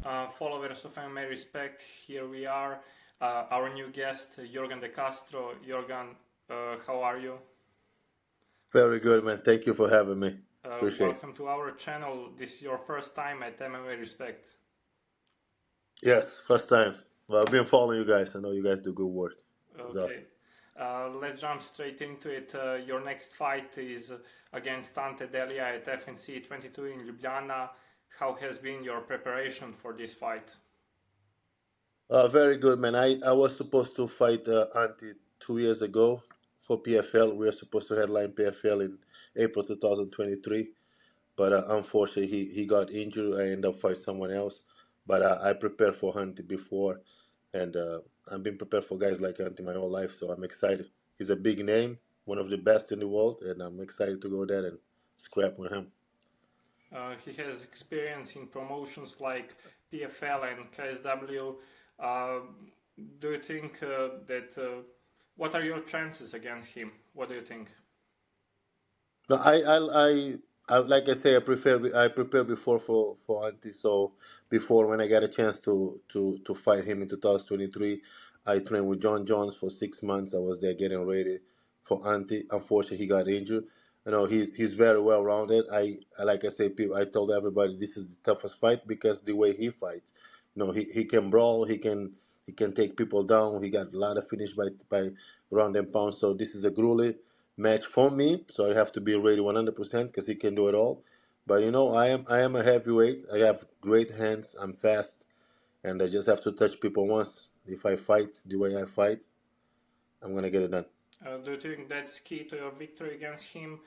Followers of MMA Respect, here we are. Our new guest, Yorgan de Castro. Yorgan, how are you? Very good, man. Thank you for having me. Appreciate it. Welcome to our channel. This is your first time at MMA Respect. Yes, first time. Well, I've been following you guys. I know you guys do good work. It's Okay, awesome. let's jump straight into it. Your next fight is against Ante Delija at FNC 22 in Ljubljana. How has been your preparation for this fight? Very good, man. I was supposed to fight Ante 2 years ago for PFL. We were supposed to headline PFL in April 2023, but unfortunately he got injured. I ended up fighting someone else. But I prepared for Ante before, and I've been prepared for guys like Ante my whole life, so I'm excited. He's a big name, one of the best in the world, and I'm excited to go there and scrap with him. He has experience in promotions like PFL and KSW. Uh, do you think what are your chances against him? What do you think? No, I like I say, I prepare before for Ante. So before when I got a chance to fight him in 2023, I trained with John Jones for 6 months. I was there getting ready for Ante. Unfortunately, he got injured. You know, he's very well rounded. I like I say, people, I told everybody this is the toughest fight because the way he fights. You know, he can brawl. He can take people down. He got a lot of finish by ground and pound. So this is a grueling match for me, so I have to be ready 100% because he can do it all. But you know, I am a heavyweight. I have great hands. I'm fast, and I just have to touch people once. If I fight the way I fight, I'm gonna get it done. Do you think that's key to your victory against him?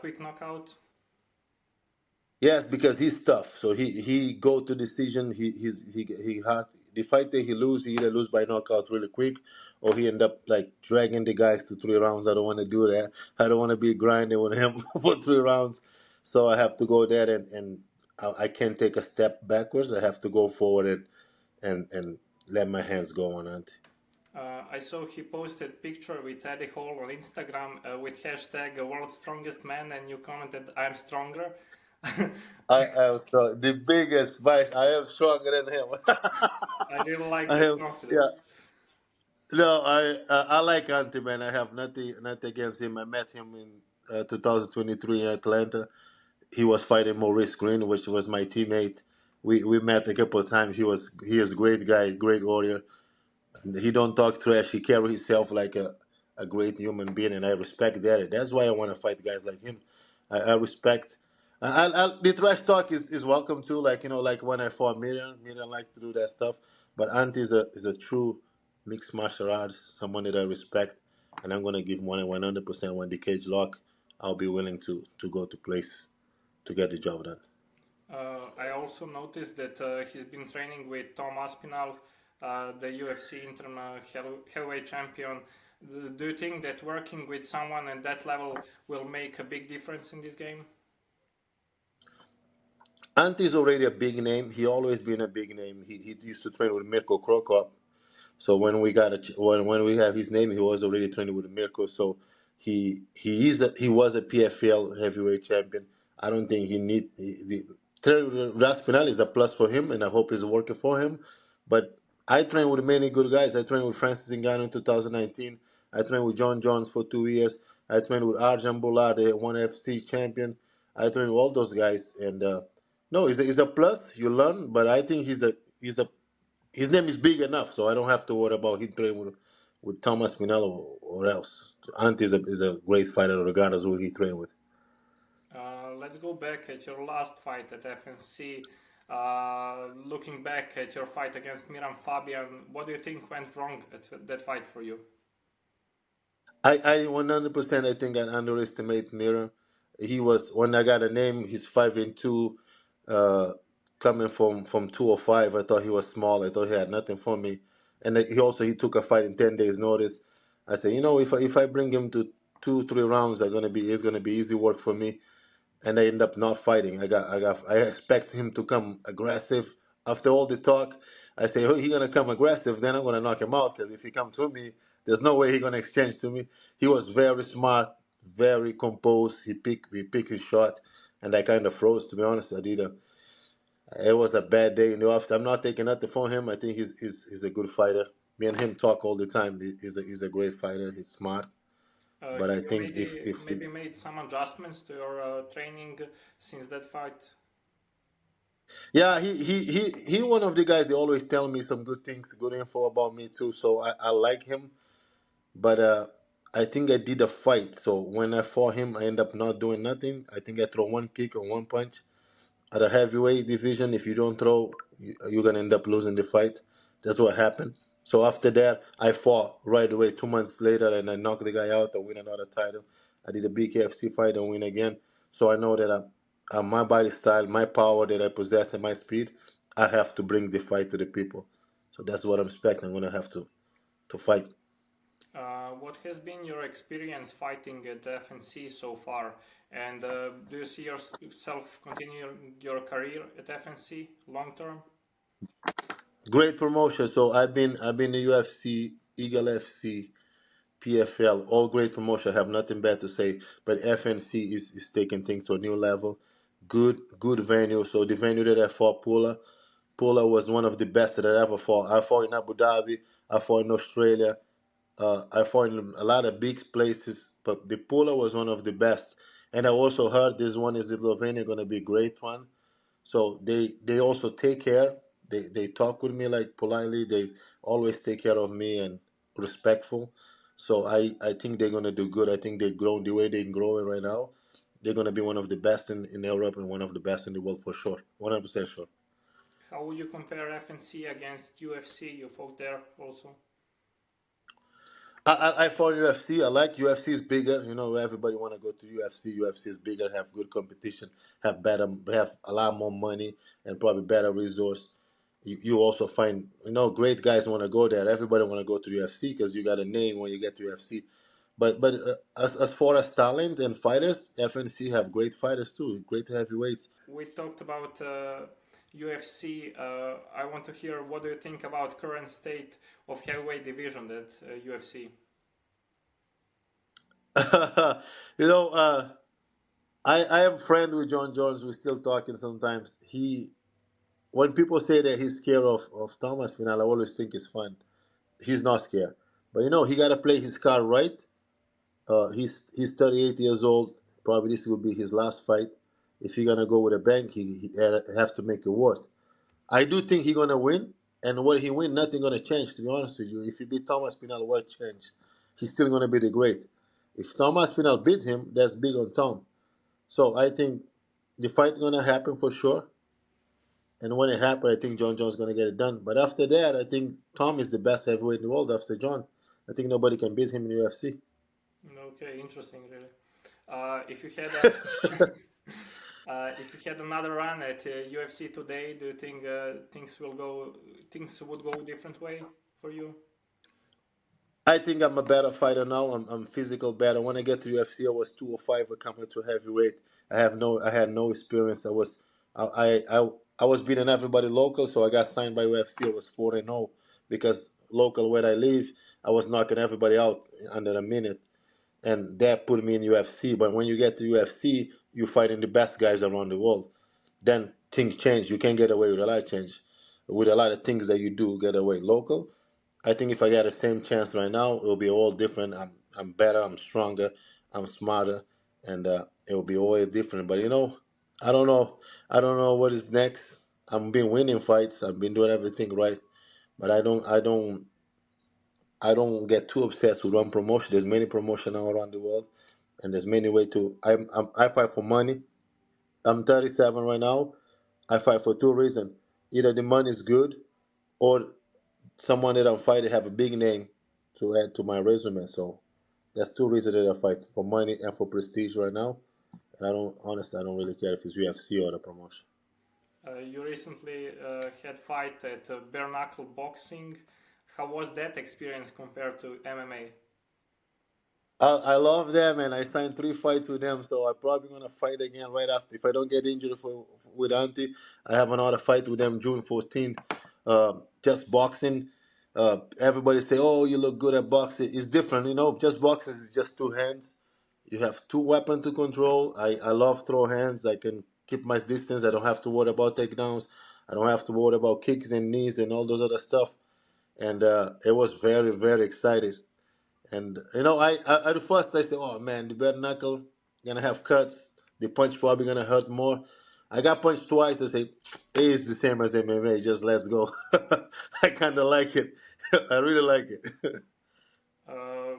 Quick knockout. Yes, because he's tough. So he go to decision. He had the fight that he either lose by knockout really quick, or he end up like dragging the guys to 3 rounds. I don't want to do that. I don't want to be grinding with him for 3 rounds. So I have to go there and I can't take a step backwards. I have to go forward and let my hands go on it. I saw he posted picture with Eddie Hall on Instagram with hashtag World's Strongest Man, and you commented, "I'm stronger." I am strong. The biggest vice. I am stronger than him. I really like I that am. Yeah. confidence. No, I like Ante, man. I have nothing against him. I met him in 2023 in Atlanta. He was fighting Maurice Green, which was my teammate. We met a couple of times. He is a great guy, great warrior. And he don't talk trash. He carry himself like a great human being, and I respect that. That's why I want to fight guys like him. I respect. The trash talk is welcome too. Like like when I fought Miriam like to do that stuff. But Ant is a true mixed martial arts, someone that I respect, and I'm gonna give money 100% when the cage lock. I'll be willing to go to place to get the job done. I also noticed that he's been training with Tom Aspinall, the UFC interim heavyweight champion. Do you think that working with someone at that level will make a big difference in this game? Ant is already a big name. He always been a big name. He used to train with Mirko Krokop. So when we got when we have his name, he was already training with Mirko. So he was a PFL heavyweight champion. I don't think he need the training with Raspinal is a plus for him, and I hope it's working for him. But I trained with many good guys. I trained with Francis Ngannou in 2019. I trained with John Jones for 2 years. I trained with Arjan Bullard, the one FC champion. I trained with all those guys, and no, it's a plus. You learn, but I think he's a his name is big enough, so I don't have to worry about him training with Thomas Pinello or else. Ant is a great fighter regardless who he trained with. Let's go back at your last fight at FNC. Looking back at your fight against Miran Fabian, what do you think went wrong at that fight for you? I 100% I think I underestimate Mira. He was when I got a name. He's 5'2", uh, coming from 205. I thought he was small. I thought he had nothing for me. And he took a fight in 10 days notice. I said, if I bring him to 2 3 rounds, it's gonna be easy work for me. And I end up not fighting. I expect him to come aggressive. After all the talk, I say, oh, he gonna come aggressive. Then I'm gonna knock him out because if he come to me, there's no way he gonna exchange to me. He was very smart, very composed. He picked his shot, and I kind of froze. To be honest, I did. It was a bad day in the office. I'm not taking nothing from him. I think he's a good fighter. Me and him talk all the time. He's a great fighter. He's smart. But Have I you think if maybe made some adjustments to your training since that fight? yeah, he one of the guys. They always tell me some good things, good info about me too. So I like him. But I think I did a fight. So when I fought him, I end up not doing nothing. I think I throw one kick or one punch. At a heavyweight division, if you don't throw, you're gonna end up losing the fight. That's what happened. So after that, I fought right away. 2 months later, and I knocked the guy out. I win another title. I did a BKFC fight and win again. So I know that my body style, my power that I possess, and my speed, I have to bring the fight to the people. So that's what I'm expecting. I'm gonna have to fight. What has been your experience fighting at FNC so far? And do you see yourself continuing your career at FNC long term? Great promotion. So I've been the UFC, Eagle FC, PFL, all great promotion. I have nothing bad to say. But FNC is taking things to a new level. Good venue. So the venue that I fought, Pula was one of the best that I ever fought. I fought in Abu Dhabi. I fought in Australia. I fought in a lot of big places. But the Pula was one of the best. And I also heard this one is the Slovenia going to be a great one. So they also take care. They talk with me like politely. They always take care of me and respectful. So I think they're gonna do good. I think they grow the way they're growing right now. They're gonna be one of the best in Europe and one of the best in the world for sure. 100% sure. How would you compare FNC against UFC? You fought there also. I fought UFC. I like UFC is bigger. You know, everybody want to go to UFC. UFC is bigger, have good competition, have a lot more money, and probably better resource. You also find great guys want to go there. Everybody want to go to UFC because you got a name when you get to UFC. But as far as talent and fighters, FNC have great fighters too, great heavyweights. We talked about UFC. I want to hear what do you think about current state of heavyweight division at UFC? you know, I am friend with John Jones. We're still talking sometimes. When people say that he's scared of Thomas Final, I always think it's fun. He's not scared, but he got to play his card right. He's 38 years old. Probably this will be his last fight. If he's gonna go with a bang, he have to make it worth. I do think he's gonna win, and when he win, nothing gonna change. To be honest with you, if he beat Thomas Pinal, what change? He's still gonna be the great. If Thomas Pinal beat him, that's big on Tom. So I think the fight gonna happen for sure. And when it happens, I think John Jones gonna get it done. But after that, I think Tom is the best heavyweight in the world after John. I think nobody can beat him in UFC. Okay, interesting, really. If you had a, if you had another run at UFC today, do you think things would go different way for you? I think I'm a better fighter now. I'm physical better. When I get to UFC, I was 205. I come to heavyweight. I had no experience. I was beating everybody local, so I got signed by UFC. I was 4-0 because local where I live, I was knocking everybody out under a minute, and that put me in UFC. But when you get to UFC, you're fighting the best guys around the world. Then things change. You can't get away with a lot of change, with a lot of things that you do get away local. I think if I got the same chance right now, it'll be all different. I'm better. I'm stronger. I'm smarter, and it'll be all different. But I don't know. I don't know what is next. I've been winning fights. I've been doing everything right, but I don't get too obsessed with one promotion. There's many promotions now around the world, and there's many way to. I fight for money. I'm 37 right now. I fight for two reasons. Either the money is good, or someone that I'm fighting have a big name to add to my resume. So that's two reasons that I fight for money and for prestige right now. And I don't really care if it's UFC or the promotion. You recently had fight at bare knuckle boxing. How was that experience compared to MMA? I love them, and I signed 3 fights with them. So I'm probably gonna fight again right after. If I don't get injured with Ante, I have another fight with them June 14th. Just boxing. Everybody say, "Oh, you look good at boxing." It's different, Just boxing is just two hands. You have two weapons to control. I love throw hands. I can keep my distance. I don't have to worry about takedowns. I don't have to worry about kicks and knees and all those other stuff. And it was very, very exciting. And at first I said, "Oh man, the bare knuckle gonna have cuts. The punch probably gonna hurt more." I got punched twice. I say, "It's the same as MMA. Just let's go." I kind of like it. I really like it. Uh,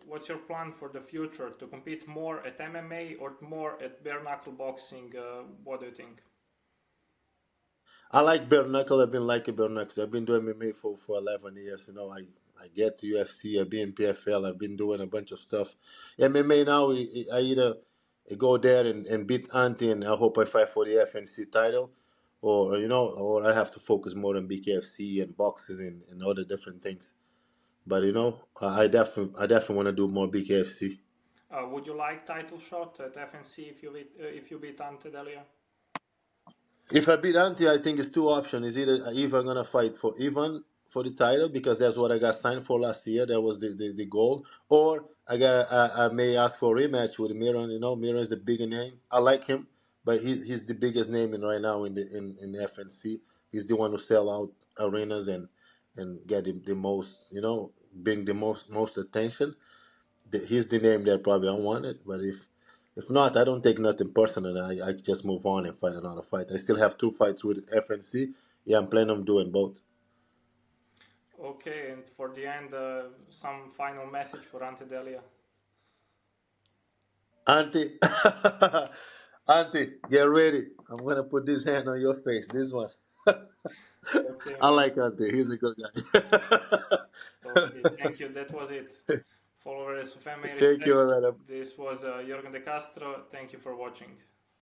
what's your plan for the future? To compete more at MMA or more at bare knuckle boxing? What do you think? I like bare knuckle. I've been liking bare knuckle. I've been doing MMA for 11 years. I get to UFC. I've been PFL. I've been doing a bunch of stuff. MMA now, I either go there and beat Ante, and I hope I fight for the FNC title, or I have to focus more on BKFC and boxes and other different things. But I definitely want to do more BKFC. Would you like title shot at FNC if you beat Ante Delija? If I beat Ante, I think it's two options. Is either Ivan gonna fight for Ivan for the title because that's what I got signed for last year. That was the goal. Or I may ask for a rematch with Miran. Miran is the bigger name. I like him, but he's the biggest name right now in the FNC. He's the one who sell out arenas and get the most, bring the most attention. He's the name that probably I wanted. But if not, I don't take nothing personal. I just move on and fight another fight. I still have two fights with FNC. Yeah, I'm planning on doing both. Okay, and for the end, some final message for Ante Delija. Auntie, Auntie, get ready. I'm gonna put this hand on your face. This one. Okay, I man. like Auntie. He's a good guy. Okay, thank you. That was it. Followers of MMA Thank you, Respect. madam. This was Yorgan de Castro. Thank you for watching.